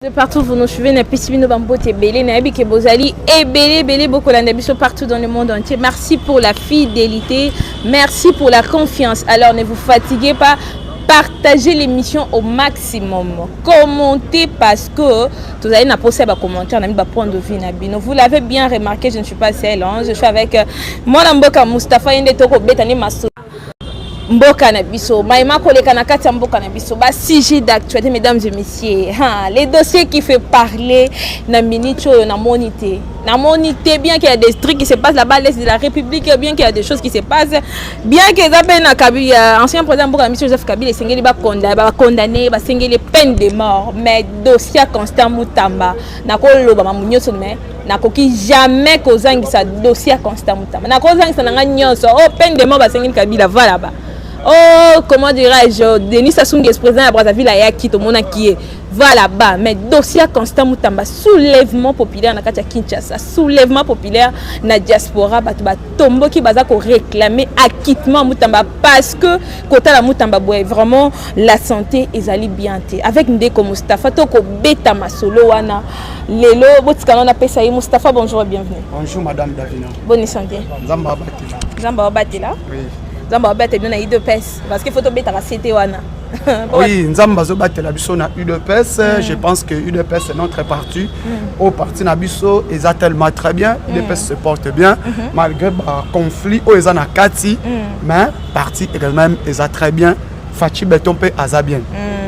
De partout vous nous suivez, partout dans le monde entier. Merci pour la fidélité, merci pour la confiance. Alors ne vous fatiguez pas, partagez l'émission au maximum. Commentez parce que vous allez n'a posé à commenter, on a mis un point de vue. Vous l'avez bien remarqué, je ne suis pas seule, je suis avec mon amboka Moustapha Indetoko Betani Massou. Mboka na biso, maïma koleka na kati mboka na biso, ba sujet d'actualité mesdames et messieurs. Les dossiers qui fait parler na minito na monité. Na monité bien qu'il y a des trucs qui se passent là-bas l'est de la République, bien qu'il y a des choses qui se passent, bien que ça na Kabila, ancien président Mboka Michel Joseph Kabila sengeli ba condamné, ba sengeli peine de mort, mais dossier Constant Mutamba. Na ko loba mamunyoso mais na koki jamais kozangisa dossier Constant Mutamba. Na kozangisa na nyonso, oh peine de mort ba sengeli Kabila voilà ba. Oh, comment dirais-je, Denis Sassou Nguesso, président de Brazzaville, a quitté tout le monde qui est. Voilà, bas, mais dossier Constant Mutamba, soulèvement populaire, na Katia Kinshasa, soulèvement populaire, na diaspora, tombo qui baza ko réclamer acquittement Mutamba parce que côté la Mutamba, vraiment la santé est allée bien. Avec Ndeko Moustapha, toko beta masolo wana, lelo, botikana na pesa Moustapha, bonjour et bienvenue. Bonjour Madame Davina. Bonne santé. Zamba Batila. Zamba Batila. Oui. Zamba Batila bien na UDPS parce qu'il faut tomber ta cité wana. Oui, Nzamba Batila biso na UDPS, je pense que UDPS est notre parti. Au parti Nabiso, ils a tellement très bien, UDPS se porte bien malgré le conflit où ils ont na Kati, mais parti également ils a très bien. Fachi Betompe aza bien.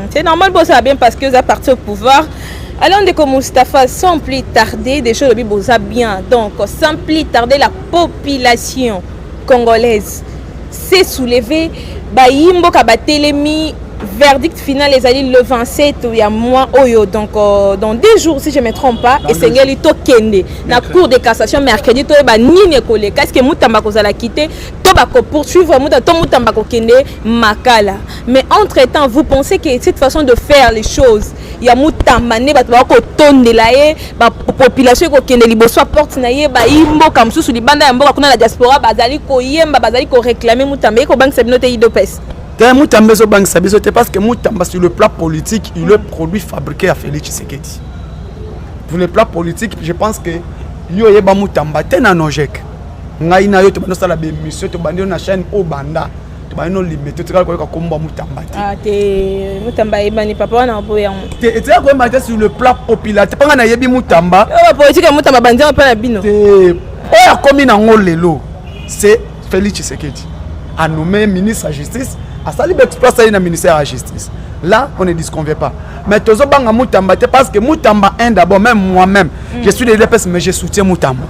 C'est normal pour ça bien parce que ça parti au pouvoir. Alors Ndeko Moustapha, sans plus tarder, des choses bien. Donc sans plus tarder, la population congolaise s'est soulevée. Baïmbo Kabatelemi, verdict final les alliés le 27 il y a mois oyo. Donc dans 2 jours si je ne me trompe pas, et c'est Ngeli Tokende la cour de cassation mercredi to ba nini kolé qu'est-ce que Mutamba kozala quitter to ba ko poursuivre Mutamba ko kende makala. Mais entre-temps, vous pensez que cette façon de faire les choses, il y a Mutamba ne ba ko tonde la ba population ko kende liboso porte na ye ba imbo comme sous libanda mboka kuna la diaspora bazali ko yemba bazali ko réclamer Mutamba ko bank sabinote idopes. Mutamba parce que Mutamba sur le plan politique, il est le produit fabriqué à Félix Tshisekedi. Pour le plan politique, je pense que yo yeba Mutamba tena nojek. Ngai na yo to bando sala be mission to bando na chaîne Obanda. To bando limité to ko komba Mutamba. Ah te Mutamba ebani papa na boya. Te ko mate sur le plan populaire. Te panga na yebi Mutamba. Yo politique Mutamba bandia pa na bino. Te o ya komi na ngolelo. C'est Félix Tshisekedi a nommé ministre de la justice. À ça, il express le ministère de la justice. Là, on ne disconvient pas. Mais tout ça, Mutamba, parce que Mutamba, d'abord, même moi-même, je suis des DPS, mais je soutiens Mutamba.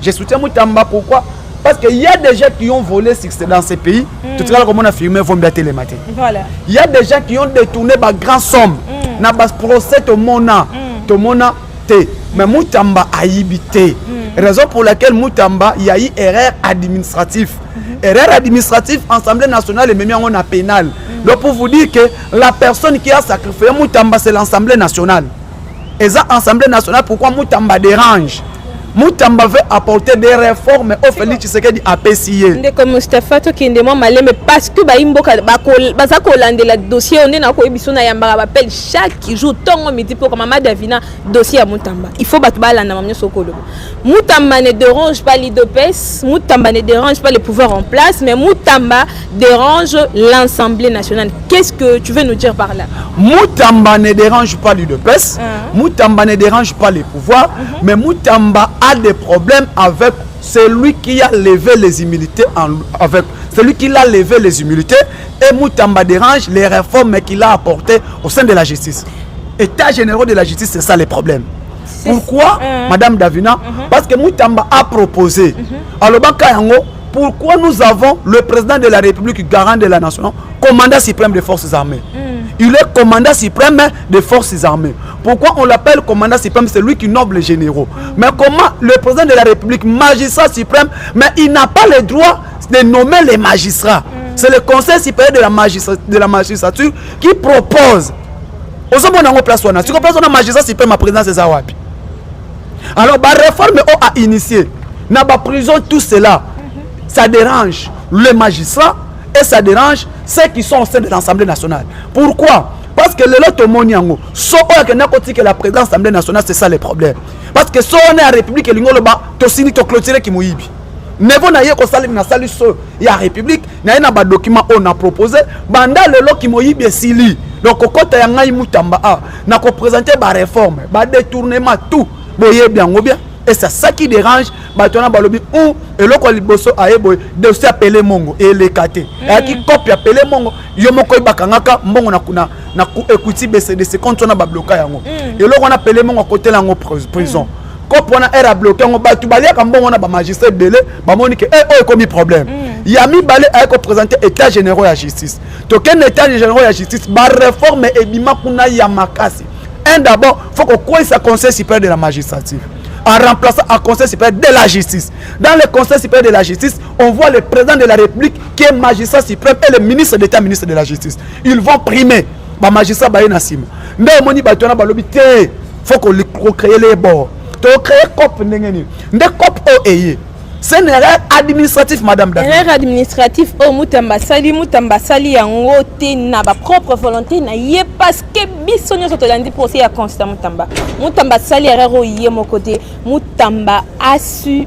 Je soutiens Mutamba, pourquoi? Parce qu'il y a des gens qui ont volé dans ces pays. Tout à l'heure, comme on a filmé, vont bien télémater. Voilà. Il y a des gens qui ont détourné des grandes sommes. Dans le procès, tout le monde a. Mais Mutamba a habité. Raison pour laquelle Mutamba, il y a eu erreur administrative. Erreur administrative, Assemblée nationale et même on a pénal. Donc pour vous dire que la personne qui a sacrifié Mutamba, c'est l'Assemblée nationale. Et ça, l'Assemblée nationale, pourquoi Mutamba dérange? Mutamba veut apporter des réformes au Félix Tshisekedi à PCA. Ndeko Moustapha to kende mo maleme parce que ba imboka baza ko landela dossier on est na ko ebiso na yamba ba appelle chaque jour tongo midi pour comme Mama Davina dossier à Mutamba. Il faut battre bala na mamnyo sokolo. Mutamba ne dérange pas l'IDPS, Mutamba ne dérange pas le pouvoir en place, mais Mutamba dérange l'Assemblée nationale. Qu'est-ce que tu veux nous dire par là? Mutamba ne dérange pas l'IDPS, Mutamba ne dérange pas les pouvoirs, mais Mutamba a des problèmes avec celui qui a levé les immunités celui qui a levé les immunités, et Mutamba dérange les réformes qu'il a apportées au sein de la justice. État général de la justice, c'est ça les problèmes. Pourquoi, Madame Davina? Parce que Mutamba a proposé. Alors, pourquoi nous avons le président de la République, garant de la nation, commandant suprême des forces armées? Il est commandant suprême des forces armées. Pourquoi on l'appelle commandant suprême? C'est lui qui nomme les généraux. Mais comment le président de la République, magistrat suprême, mais il n'a pas le droit de nommer les magistrats. C'est le conseil supérieur de la magistrature qui propose. Si on place un magistrat suprême à président César Wapi. Alors, la réforme a initié. Dans la prison, tout cela, ça dérange les magistrats et ça dérange ceux qui sont au sein de l'Assemblée nationale. Pourquoi? Parce que le lot moni yango so oya ke nakoti que la présidence de l'Assemblée nationale c'est ça le problème. Parce que so on est à République lingolo ba to sini to clôturer ki moyibi. Nevo na ye ko sali na sali so ya République na ye na ba document on a proposé banda le lot ki moyibi esili. Donc kokota ya ngai Mutamba a na ko présenter ba réforme, ba détournement tout boye bien ou bien. Et c'est ça qui dérange batona balobi ou et loko liboso aebo dossier appelé mongo et les katé et qui copie appelé mongo yo moko ibakangaka mbongo na ku equity BCDC quand on a bloqué yango et loko on appelé mongo côté lango prison cop on a era bloqué ngo batu balia ka mbongo na ba magistrat belé ba moni que oh commis problème yami balé a ko présenter état général de justice to ken état général de justice ba réforme et bima kuna ya makasi un d'abord faut qu'on croise sa conseil supérieur de la magistrature en remplaçant un conseil supérieur de la justice. Dans le conseil supérieur de la justice, on voit le président de la République qui est magistrat suprême et le ministre d'État, ministre de la justice. Ils vont primer le magistrat Bayenasim. Mais il faut qu'on crée les bords. Il faut créer COP. Des COP OEI. C'est une erreur administrative, madame David. Erreur administrative, oh Mutamba Sali yango te na ba propre volonté na yé parce que bisonyo soto landi procès ya constat Mutamba Sali erreur yé mon côté Mutamba a su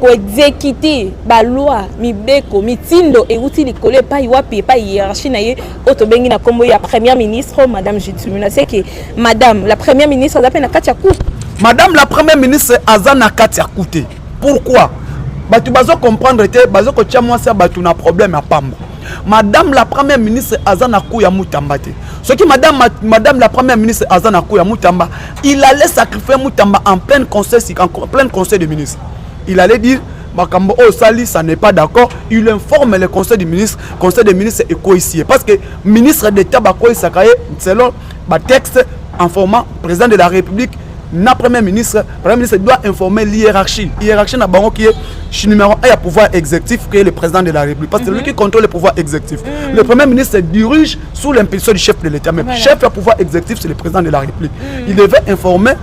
ko exécuter ba loi mibeko mitindo et outil likole pa iwapi pa hiérarchie na yé auto bengi na kombo ya première ministre madame Jitumina c'est que madame la première ministre a na katia coup. Madame la première ministre azana katia coûté. Pourquoi? Batu bazo comprendre te bazo ko tia moi ça batu na problème à Pamba. Madame la première ministre azana ku ya Mutamba te. Ce qui madame la première ministre azana ku ya Mutamba, il allait sacrifier Mutamba en plein conseil de ministres. Il allait dire Makambo oh sali ça n'est pas d'accord, il informe le conseil des ministres est coissier parce que ministre d'État ba ko sakaye selon ba texte informant président de la République. Le premier ministre doit informer l'hiérarchie. L'hiérarchie n'a pas qui est numéro 1 à pouvoir exécutif qui est le président de la République. Parce que c'est lui qui contrôle le pouvoir exécutif. Le premier ministre dirige sous l'impulsion du chef de l'État. Mais le chef du pouvoir exécutif, c'est le président de la République. Il devait informer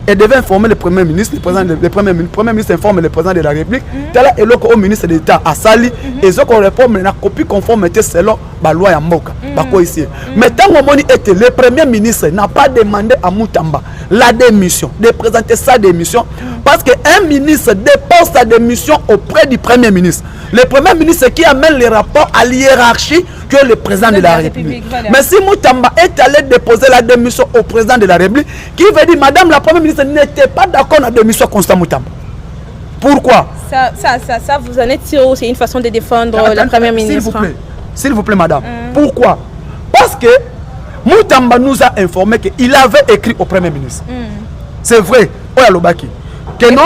le premier ministre. Le premier ministre informe le président de la République. Tel est le ministre d'État à Sali. Et ce qu'on répond, mais la copie conformité selon la loi Yamboka. Mais tant que le premier ministre n'a pas demandé à Mutamba la démission, de présenter sa démission, parce qu'un ministre dépose sa démission auprès du premier ministre. Le premier ministre qui amène les rapports à l'hiérarchie que le président de la République. Voilà. Mais si Mutamba est allé déposer la démission au président de la République, qui veut dire madame la première ministre n'était pas d'accord avec la démission Constant Mutamba. Pourquoi? Ça vous en êtes sûr, c'est une façon de défendre la première ministre. S'il vous plaît, madame. Pourquoi? Parce que Mutamba nous a informé qu'il avait écrit au premier ministre. C'est vrai. Que non,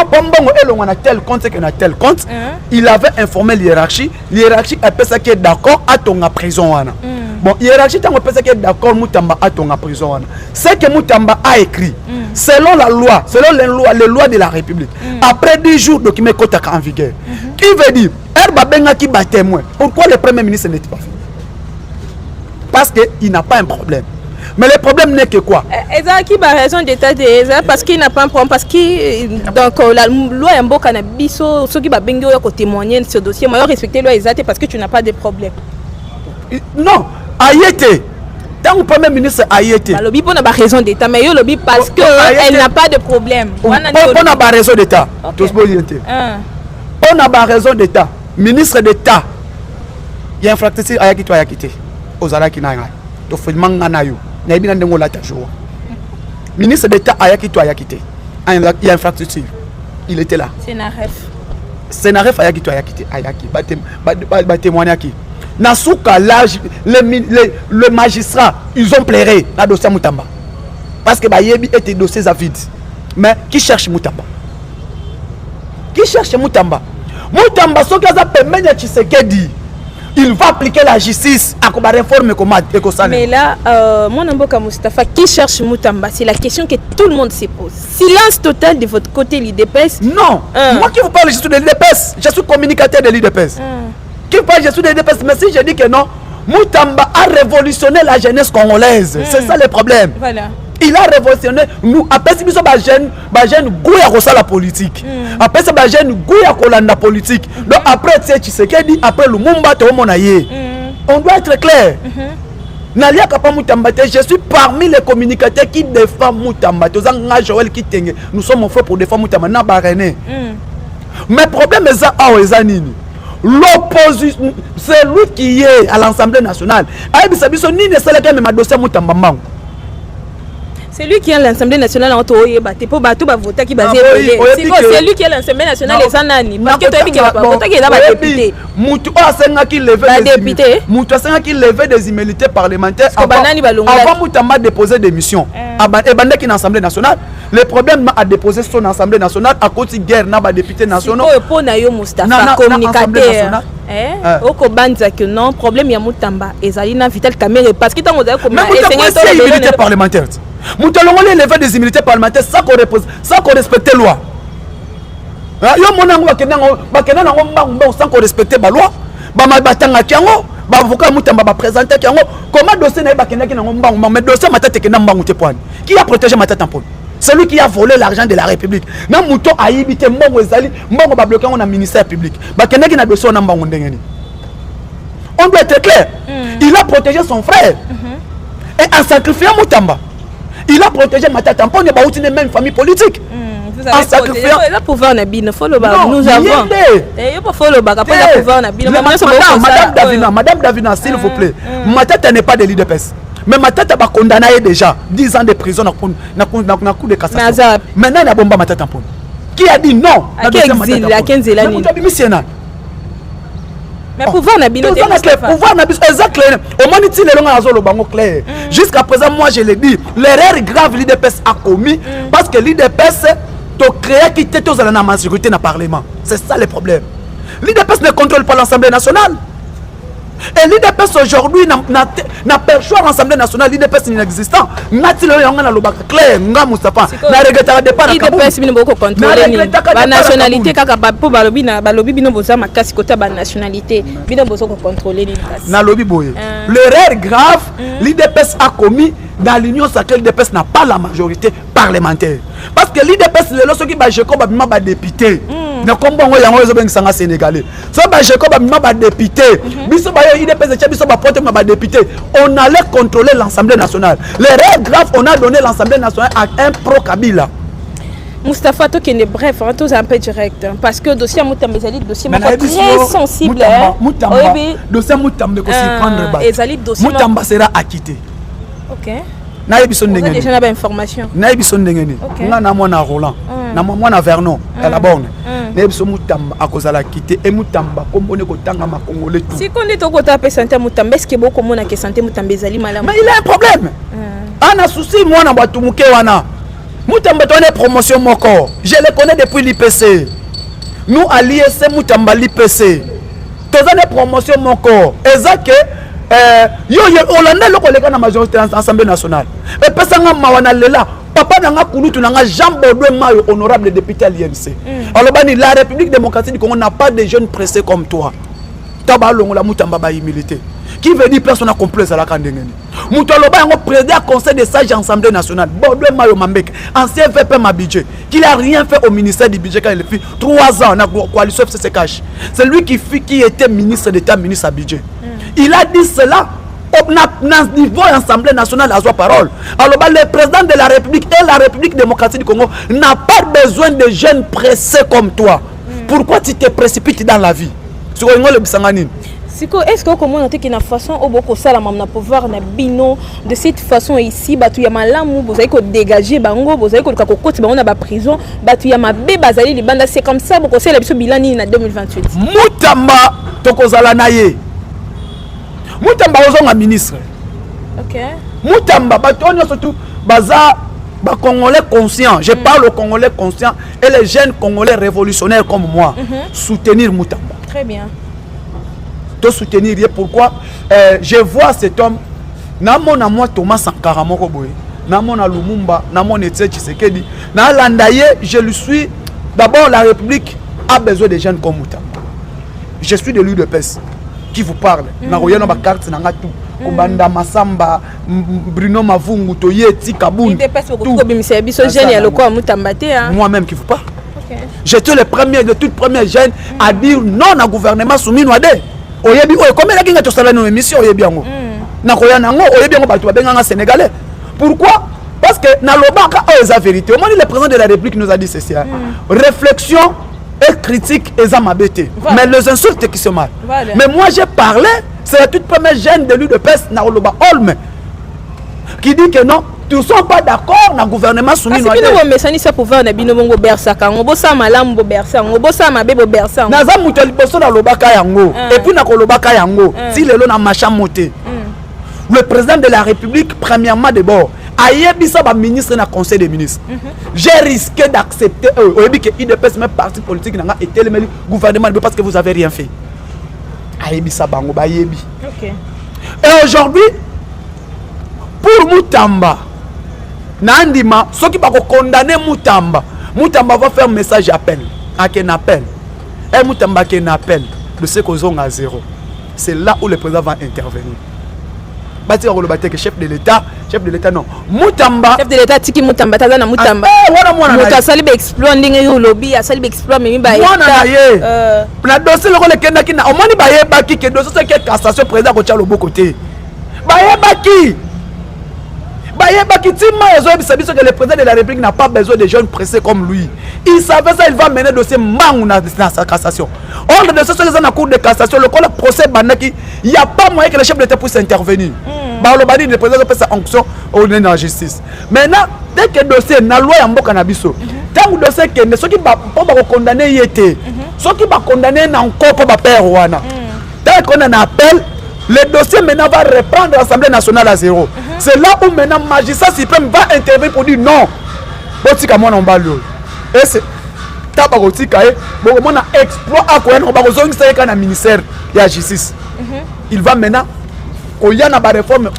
on a tel compte, qu'on a tel compte. Il avait informé l'hiérarchie. L'hiérarchie a pensé qu'il est d'accord à ton prison. Bon, hiérarchie a pensé qu'il est d'accord Mutamba à ton prison. C'est que Mutamba a écrit selon la loi, selon les lois de la République. Après 10 jours, le document est en vigueur. Qui veut dire qui bat témoin. Pourquoi le premier ministre n'est pas fait? Parce qu'il n'a pas un problème. Mais le problème n'est que quoi? Qui a raison d'état parce qu'il n'a pas un problème. Parce que donc la loi est un beau cannabis. Ceux qui vont témoigner de ce dossier, moi respecter la loi parce que tu n'as pas de problème. Non, Ayete. Tant que le premier ministre Ayete. Le BIPO n'a pas raison d'état, mais le BIPO parce qu'elle n'a pas de problème. On n'a pas raison d'état. On n'a pas raison d'état. Ministre d'État. Il y a un fracture à Yakito Ayakite. Aux Araki Nanga. To Fumanga Nayo. Naibina Nengola Tajoua. Ministre d'État Ayakito Ayakite. Il y a un fracture. Il était là. Sénaref Ayakito Ayakite. Ayaki. Batémoignaki. Nasuka, le magistrat, ils ont plairé dans le dossier Mutamba. Parce que Bayebi était dossier à vide. Mais qui cherche Mutamba? Qui cherche Mutamba? Mutamba, ce qu'il a permis de Tshisekedi, il va appliquer la justice à la réforme comme mais là, mon Mboka Mustafa, qui cherche Mutamba? C'est la question que tout le monde se pose. Silence total de votre côté, l'IDPS? Non, moi qui vous parle, je suis de l'IDPS. Je suis communicateur de l'IDPS. Qui vous parle, je suis de l'IDPS. Mais si je dis que non, Mutamba a révolutionné la jeunesse congolaise. C'est ça le problème. Voilà. Il a révolutionné nous après si nous sommes jeunes gouya kosa la politique après ça jeunes gouya kolanda politique donc après tu sais qui dit après Lumumba to mona yé on doit être clair Nalia Kapa Moutambate, je suis parmi les communicateurs qui défendent Moutambate. Joël Kitenge, nous sommes faits pour défendre Moutambate. Mais problème est ça, l'opposition, c'est lui qui est à l'Assemblée nationale. C'est lui qui est à l'Assemblée nationale en tout cas, pour battre voter qui basé. C'est lui qui est à l'Assemblée nationale les anani. Parce que tu as voter qui est là député. Moutou a qui lever des députés. Moutou a qui lever des immunités parlementaires. Avant Moutamba déposer des missions. Et bande qui est l'Assemblée nationale. Le problème a déposé son Assemblée nationale à cause de guerre n'a pas député nationaux. Pour Nayo Mustafa communicateur. Oko banza que non problème ya Moutamba ezalina vital caméra parce que tant on a comme immunité parlementaire. Moutolongo les lever des immunités parlementaires sans qu'on respecte la loi. Yo monango bakena nango mbambo sans qu'on respecte la loi. Ba mabatanga kiango ba avocat Moutamba ba présenter kiango comment dossier na bakena ki nango mbambo mais dossier matata ke na mbambo te poine. Qui a protégé matata tampon? Celui qui a volé l'argent de la République. Na mouton a évité mbongo ezali mbongo ba bloquer on a ministère public. Bakena ki na dossier na mbambo ndengeni. On doit être clair. Il a protégé son frère. Et en sacrifiant Moutamba, il a protégé Matata Tampon et Baouti de même famille politique. En sacrifiant. Il a pouvoir Nabine, follow back. Nous avons. Il pas follow back. Après il a pouvoir Nabine. Madame Davina, s'il vous plaît. Matata n'est pas de l'IDPS. Mais Matata va condamner déjà 10 ans de prison na coup de cassation. Maintenant il a bomba Matata Tampon. Qui a dit non? À quel exil? À quel exil? Mais pouvoir Nabino, pouvoir Nabino, exactement. Au moins, il est là, le bango clair. Jusqu'à présent, moi, je l'ai dit, l'erreur grave l'IDPS a commis parce que l'IDPS a créé qui était dans la majorité dans le Parlement. C'est ça le problème. L'IDPS ne contrôle pas l'Assemblée nationale. Et l'IDPS aujourd'hui n'a perçu l'Assemblée nationale, l'IDPS inexistant. N'a-t-il clair, n'a Moustapha, n'a regretté départ. l'IDPS n'a pas contrôlé la nationalité, pour balobi bino boza makasi kota ba nationalité, bino bozo contrôler l'IDPS. Na lobi boye. L'erreur grave, l'IDPS a commis dans l'Union sacrée, l'IDPS n'a pas la majorité parlementaire. Parce que l'IDPS, c'est le qui va jouer comme un député. Ne comprends pas yango ezo bengisanga sénégalais. So ba Jacob abima ba député. Biso ba yo IDPS et biso ba porte ma député. On allait contrôler l'Assemblée nationale. Les règles graves, on a donné l'Assemblée nationale à un pro Kabila. Moustapha Tokene, bref, on tous un peu direct parce que dossier Moutamba ezali dossier très sensible. Moutamba dossier Moutamba ko s'y prendre ba. Ezali dossier Moutamba sera acquitté. OK. Na yebiso ndengeni. Déjà na ba information. Na yebiso ndengeni. Nga na mona Roland. Na mona Vernon, à la borne. Nebiso Moutamba akozala quitté et Moutamba kombone ko tanga ma congolais tout. Si qu'on est au côté de santé Moutamba, est-ce que beaucoup mona que santé Moutamba ezali malamu? Mais il a un problème. Ana souci moi na batu muke wana. Moutamba donne promotion moko. Je le connais depuis l'IPC. Nous alliés c'est Moutamba l'IPC. Tous des promotions moko. Exact yo Hollande le collègue na majorité de l'Assemblée nationale. Et pesanga mawana lela. Papa nanga kulutu nanga Jean Baudouin Mayo, honorable député à l'INC. Alors bani la République démocratique du Congo n'a pas de jeunes pressés comme toi. Taba longo la Moutamba ba humilité. Qui veut dire personne a compris ça la kandengeni. Moutaloba yango président conseil des sages Assemblée nationale. Baudouin Mayo Mambek, ancien VP Mabidje, qui n'a rien fait au ministère du budget quand il a fait 3 ans na coalition FCC cash. C'est lui qui était ministre d'État, ministre à budget. Il a dit cela. Dans niveau Assemblée nationale à sa parole. Alors le président de la République et la République démocratique du Congo n'a pas besoin de jeunes pressés comme toi. Pourquoi tu te précipites dans la vie? Est-ce que comment noter qu'il y a une façon au beaucoup ça la maman pouvoir na bino de cette façon ici batu ya malamu vous avez que dégager bango vous avez que le côté bango na ba prison batu ya mabe bazali libanda c'est comme ça beaucoup c'est la biso bilani na 2028. Moutamba tokozala naye. Moutamba ozonga ministre. OK. Moutamba batonyo surtout baza ba congolais conscients. Je parle aux congolais conscients et les jeunes congolais révolutionnaires comme moi. Soutenir Moutamba. Très bien. Te soutenir pourquoi je vois cet homme namona moi Thomas Sankara moko boye. Namona Lumumba, namona Etienne Tshisekedi. Na landaye, je le suis. D'abord la République a besoin de jeunes comme Moutamba. Je suis de l'UDPS. Qui vous parle na royano ba carte na ngatu kobanda Masamba Bruno Mavungu Toyeti Kabuni moi-même qui vous parle. J'étais le premier de toute première jeune à dire non au gouvernement soumis noadé oyebi oye comme la kinga to sala no émission oyebi yango na koya nango oyebi ngo bato babenganga sénégalais. Pourquoi? Parce que na lobaka o eza vérité. Au moment le président de la République nous a dit ceci. Réflexion et critique eza mabete. Mais les insultes qui se mal. Mais moi j'ai parlé, c'est la toute première gêne de l'UDPS na loba Olme qui dit que non, tous ne sont pas d'accord dans le gouvernement soumis. Parce que nous messani ça pouvoir na bino bongo bersaka, on bossa malam bo bersa, on bossa mabe bo bersa. Naza mutel bosso na lobaka yango. Et puis na ko lobaka yango, si le lo na machin monté. Le président de la République premièrement d'abord ayebisa ba ministre na conseil des ministres. J'ai risqué d'accepter oyebi que IDPS même parti politique n'a été le gouvernement parce que vous avez rien fait. Ayebisa bango ba yebi. OK. Et aujourd'hui pour Moutamba Nandima, ceux qui vont condamner Moutamba va faire un message appel. À qu'un appel. Et Moutamba qui un appel de ce qu'on a à zéro. C'est là où le président va intervenir. Bati le bâti que chef de l'État non. Moutamba. Chef de l'État tiki Moutamba tazana Moutamba. Mouta salibe exploit ndenge yo lobby a salibe exploit mais ba yeta. Na dossier le rôle kenda kina. Au moins ba yeba ki que dossier c'est que cassation président ko tia le beau côté. Ba yeba ki que le président de la République n'a pas besoin de jeunes pressés comme lui. Il savait ça, il va mener le dossier Mangou dans sa cassation. Ordre de ce sont les cours de cassation, le procès Banaki, il n'y a pas moyen que le chef de l'État puisse intervenir. Le badi le président fait sa onction au dans la justice. Maintenant, dès que le dossier na loi ya mboka na biso, tant que le dossier que ceux qui va condamner yété, ceux qui va condamner na encore pour ba père wana. Tant qu'on en appelle le dossier maintenant va reprendre l'Assemblée nationale à zéro. C'est là où maintenant le magistrat suprême va intervenir pour dire non. Botika mona mbalo. Et c'est tabarotika bon on a exploit à quoi on va rezonga ça na ministère de la justice. Il va maintenant il y a une réforme,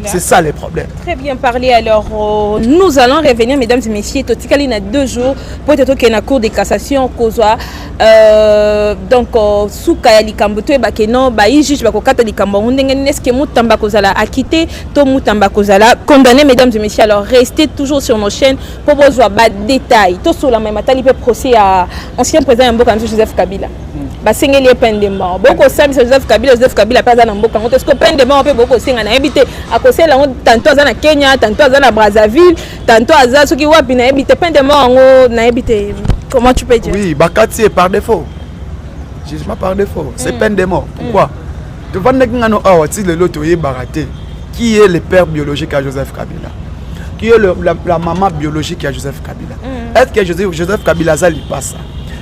c'est ça le problème. Très bien parlé. Alors, nous allons revenir, mesdames et messieurs. Il y a 2 jours, peut-être qu'il y a une cour de cassation. Donc, sous Kayali Kamboto, il y a un juge qui est-ce que Moutamba Kozala a quitté, tout Moutamba Kozala condamné, mesdames et messieurs. Alors, restez toujours sur nos chaînes pour voir des détails. Tout sur la même il peut procès à l'ancien président Joseph Kabila. Basengeli peine de mort. Beaucoup savent Joseph Kabila pas dans mboka. Est-ce que peine de mort peut beaucoup singa na habité à cause là tantôt na Kenya, tantôt na Brazzaville, tantôt à ceux qui wapi na habité peine de mort na habité. Comment tu peux dire? Oui, Bakati est par défaut. Jugement par défaut, c'est peine de mort. Pourquoi? Devant ngano awati le loto yé baraté. Qui est le père biologique à Joseph Kabila? Qui est la maman biologique à Joseph Kabila? Est-ce que Joseph Kabila zali passe?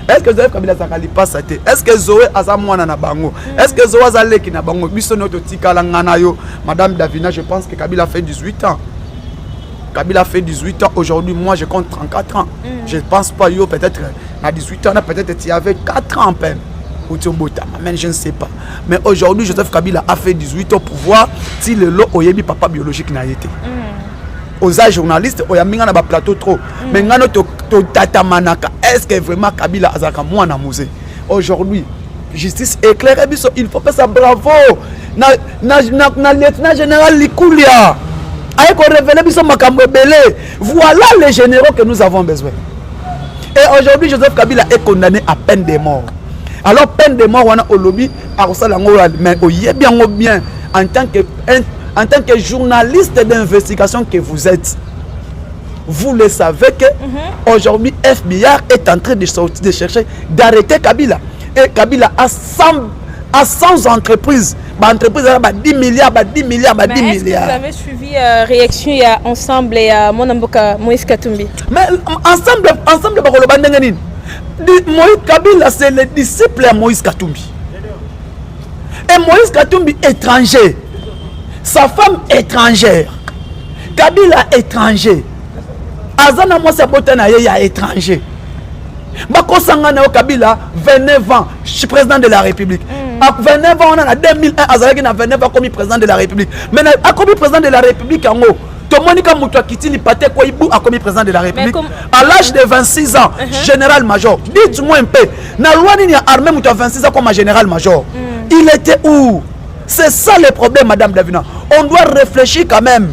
Est-ce que Joseph Kabila zakali passe? Est-ce que Zoé azamwana na bango? Est-ce que Zoé azaleki na bango? Biso notre tikala ngana yo Madame Davina, je pense que Kabila fait 18 ans. Kabila fait 18 ans aujourd'hui, moi je compte 34 ans. Je pense pas yo peut-être à 18 ans, peut-être tu avais 4 ans en peine. Ou tu mais je ne sais pas. Mais aujourd'hui Joseph Kabila a fait 18 ans pour voir si le lot oyebi papa biologique n'a été. Aux journalistes, on a mis un plateau trop. Mais est-ce que vraiment Kabila Azaka Mouana Mouze? Aujourd'hui, justice éclairée, il faut faire ça bravo. Na lieutenant général Likoulia. Voilà les généraux que nous avons besoin. Et aujourd'hui, Joseph Kabila est condamné à peine de mort. Alors, peine de mort, on a au lobby, mais bien en tant que journaliste d'investigation que vous êtes, vous le savez que aujourd'hui FBI est en train de chercher d'arrêter Kabila. Et Kabila a 100 entreprises. Entreprises à 10 milliards, 10 milliards, 10 milliards. Est-ce que vous avez suivi réaction il y a ensemble et à Monamboka Moïse Katumbi? Mais ensemble Moïse Kabila c'est le disciple à Moïse Katumbi. Et Moïse Katumbi étranger. Sa femme étrangère. Kabila étranger. Azana moi sa botana ya étranger. Bako sangana au Kabila 29 ans, je suis président de la République. À 29 ans on a 2001 Azalaki na 29 ans comme président de la République. Mais a comme président de la République en haut. Tomonika Moutoua Kitili Pate Kouibou a comme président de la République. À l'âge de 26 ans, général-major. Dites-moi un peu. Na loi ni armée Moutoua 26 ans comme général-major. Il était où? C'est ça le problème, Madame Davina. On doit réfléchir quand même.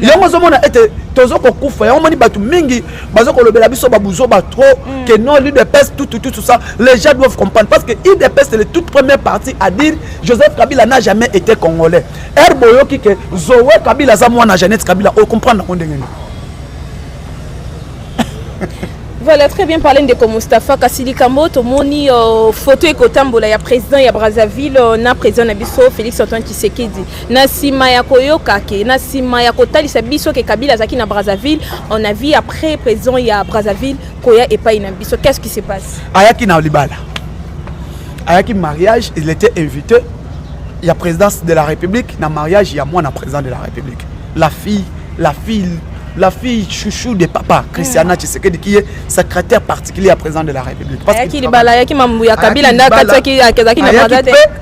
yango zomona ete tozo kokufa yango moni batu mingi bazo kolobela biso babuzo ba trop que non l'UDPS tout ça les gens doivent comprendre parce que l'UDPS c'est la toute première partie à dire Joseph Kabila n'a jamais été congolais Herboyo qui que Zoé Kabila za mwana Jeannette Kabila on comprend na ndenge. Voilà, très bien parlé de comme Mustafa Kassili Kambo, moni photo ekotambola ya président ya Brazzaville na président na biso Félix Antoine Tshisekedi. Na sima ya koyoka ke na sima ya kotalisa biso ke Kabila zaki na Brazzaville, on a vu après président ya Brazzaville koya epai na biso. Qu'est-ce qui se passe? Ayaki na Libala. Ayaki mariage, il était invité. Il y a présidence de la République, na mariage il y a moi na président de la République. La fille chouchou de papa, Christiana Tshisekedi, qui est secrétaire particulier à président de la République. Parce qu'il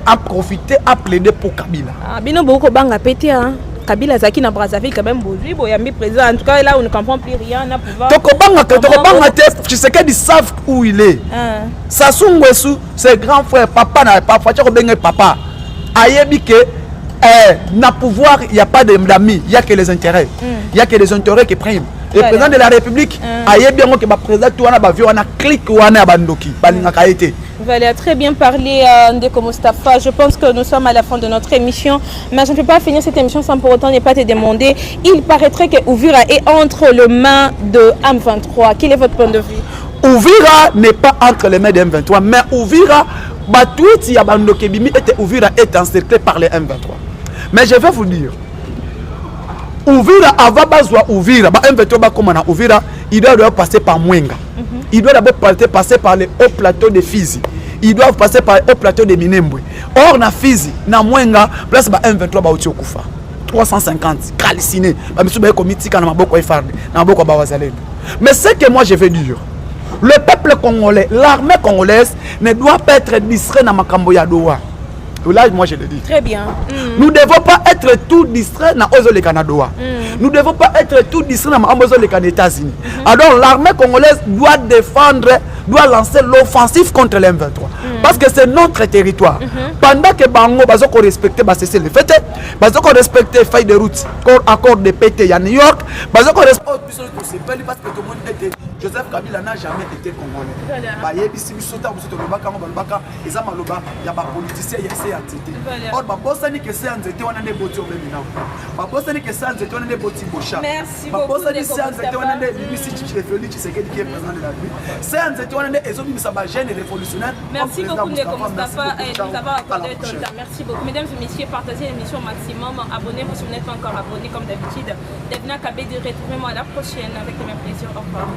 a profité, a plaidé pour Kabila. Bino beaucoup banga pété hein. Kabila zaki na Brazzaville quand même bozu bo yambi président en tout cas là on ne comprend plus rien na pouvoir. Tokobanga Tshisekedi savent où il est. Sassou Nguesso, ses grands frères, papa na papa, tu benga papa. Ayebi que na pouvoir, il n'y a pas d'amis, il n'y a que les intérêts. Il n'y a que les intérêts qui priment. Le président de la République, il y a bien que le président a clic ou a bandoki. Voilà, très bien parlé Ndeko Mustafa. Je pense que nous sommes à la fin de notre émission. Mais je ne peux pas finir cette émission sans pour autant ne pas te demander. Il paraîtrait que Uvira est entre les mains de M23. Quel est votre point de vue? Uvira n'est pas entre les mains de M23, mais Uvira, Uvira est encerclé par les M23. Mais je vais vous dire, Uvira avant besoin Uvira, M23 comme on a Uvira, il doit passer par Mwenga. Il doit d'abord passer par les hauts plateaux de Fizi. Ils doivent passer par les hauts plateaux de Minembwe. Or na Fizi, na Mwenga, place ba M23 ba uti okufa. 350 calciné. Ba misu ba komitika na maboko efarde, na maboko ba wazalendo. Mais ce que moi je veux dire, le peuple congolais, l'armée congolaise ne doit pas être distrait dans Makambo ya Doha. Là, moi je le dis. Très bien. Nous ne devons pas être tout distraits dans Ozo le Canada. Nous ne devons pas être tout distraits dans Ozo les États-Unis. Alors l'armée congolaise doit défendre, doit lancer l'offensive contre les M23. Parce que c'est notre territoire. Pendant que Bango bazo ko respecter cesser le fait, bazo ko respecter feuille de route, accord de PT à New York, bazo ko respecter parce que tout le monde était Joseph Kabila n'a jamais été congolais. Bah yebisi bisota busota lobaka ngo balobaka eza maloba ya ba politicien ya se antité. Or ba bosani que se antité wana ne boti obemi na. Ba bosani que se antité wana ne boti bocha. Merci beaucoup. Ba bosani se antité wana ne bimisi Tshisekedi Tshisekedi qui est président de la République. Se antité wana ne ezo bimisa ba jeune révolutionnaire. Merci beaucoup Ndeko Mustafa et nous avons accordé ton temps. Merci beaucoup. Mesdames et messieurs, partagez l'émission au maximum. Abonnez-vous si vous n'êtes pas encore abonné comme d'habitude. Devna Kabedi, retrouvez-moi à la prochaine avec le même plaisir. Au revoir.